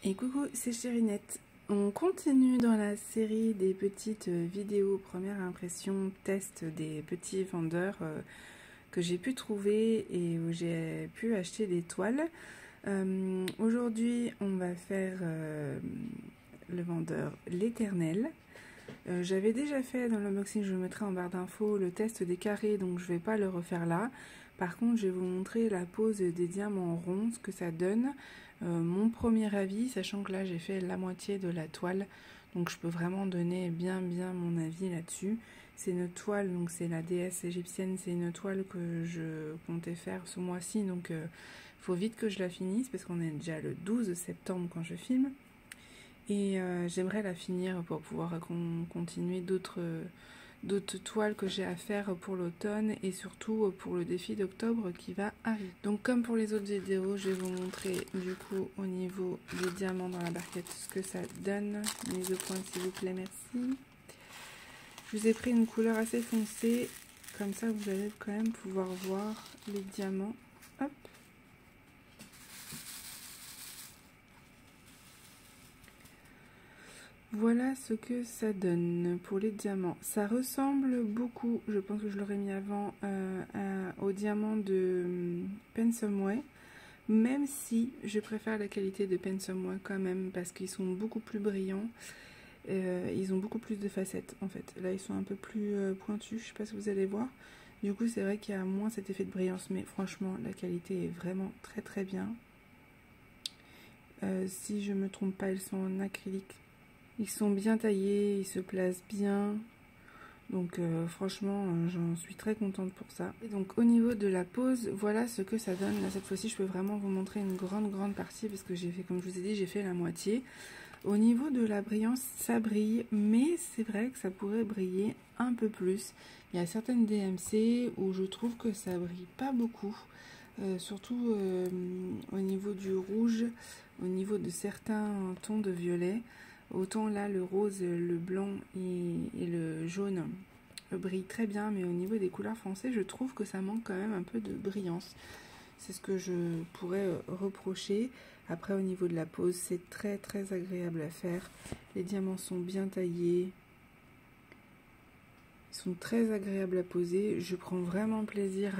Et coucou, c'est Chérinette. On continue dans la série des petites vidéos première impression, test des petits vendeurs que j'ai pu trouver et où j'ai pu acheter des toiles. Aujourd'hui, on va faire le vendeur L'Éternel. J'avais déjà fait dans l'unboxing, je vous mettrai en barre d'infos, le test des carrés, donc je ne vais pas le refaire là. Par contre, je vais vous montrer la pose des diamants ronds, ce que ça donne. Mon premier avis, sachant que là j'ai fait la moitié de la toile, donc je peux vraiment donner bien mon avis là-dessus. C'est une toile, donc c'est la déesse égyptienne, c'est une toile que je comptais faire ce mois-ci, donc il faut vite que je la finisse parce qu'on est déjà le 12 septembre quand je filme. Et j'aimerais la finir pour pouvoir continuer d'autres toiles que j'ai à faire pour l'automne et surtout pour le défi d'octobre qui va arriver. Donc comme pour les autres vidéos, je vais vous montrer du coup au niveau des diamants dans la barquette ce que ça donne. Mise au point s'il vous plaît, merci. Je vous ai pris une couleur assez foncée, comme ça vous allez quand même pouvoir voir les diamants. Hop. Voilà ce que ça donne pour les diamants. Ça ressemble beaucoup, je pense que je l'aurais mis avant, aux diamants de Pensumway. Même si je préfère la qualité de Pensumway quand même, parce qu'ils sont beaucoup plus brillants. Ils ont beaucoup plus de facettes en fait. Là ils sont un peu plus pointus, je sais pas si vous allez voir. Du coup c'est vrai qu'il y a moins cet effet de brillance, mais franchement la qualité est vraiment très bien. Si je me trompe pas, ils sont en acrylique. Ils sont bien taillés, ils se placent bien. Donc franchement, j'en suis très contente pour ça. Et donc au niveau de la pose, voilà ce que ça donne. Là, cette fois-ci, je peux vraiment vous montrer une grande partie parce que j'ai fait, comme je vous ai dit, j'ai fait la moitié. Au niveau de la brillance, ça brille, mais c'est vrai que ça pourrait briller un peu plus. Il y a certaines DMC où je trouve que ça brille pas beaucoup. Surtout au niveau du rouge, au niveau de certains tons de violet. Autant là le rose, le blanc et le jaune brillent très bien, mais au niveau des couleurs foncées, je trouve que ça manque quand même un peu de brillance. C'est ce que je pourrais reprocher. Après au niveau de la pose, c'est très agréable à faire. Les diamants sont bien taillés. Ils sont très agréables à poser. Je prends vraiment plaisir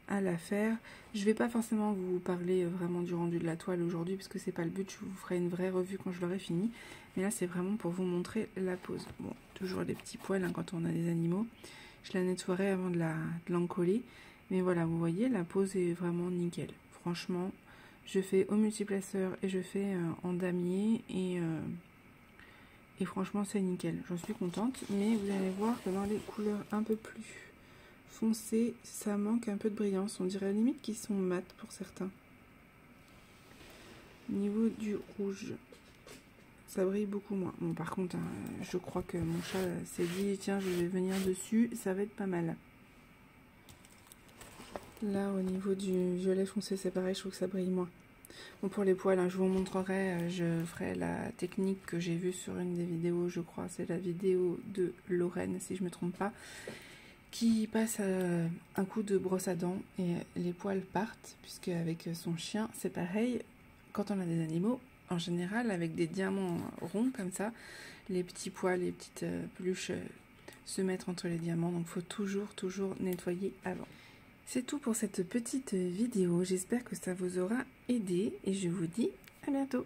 à la faire. Je vais pas forcément vous parler vraiment du rendu de la toile aujourd'hui parce que c'est pas le but, je vous ferai une vraie revue quand je l'aurai fini, mais là c'est vraiment pour vous montrer la pose. Bon, toujours des petits poils hein, quand on a des animaux. Je la nettoierai avant de l'encoller, mais voilà, vous voyez, la pose est vraiment nickel. Franchement, je fais au multiplaceur et je fais en damier et franchement c'est nickel, j'en suis contente, mais vous allez voir que dans les couleurs un peu plus foncé, ça manque un peu de brillance. On dirait à la limite qu'ils sont mat pour certains. Au niveau du rouge, ça brille beaucoup moins. Bon, par contre, hein, je crois que mon chat s'est dit tiens, je vais venir dessus, ça va être pas mal. Là, au niveau du violet foncé, c'est pareil, je trouve que ça brille moins. Bon, pour les poils, hein, je vous montrerai, je ferai la technique que j'ai vue sur une des vidéos, je crois, c'est la vidéo de Lorraine, si je me trompe pas, qui passe un coup de brosse à dents et les poils partent, puisque avec son chien c'est pareil. Quand on a des animaux, en général avec des diamants ronds comme ça, les petits poils, les petites peluches se mettent entre les diamants, donc il faut toujours nettoyer avant. C'est tout pour cette petite vidéo, j'espère que ça vous aura aidé et je vous dis à bientôt.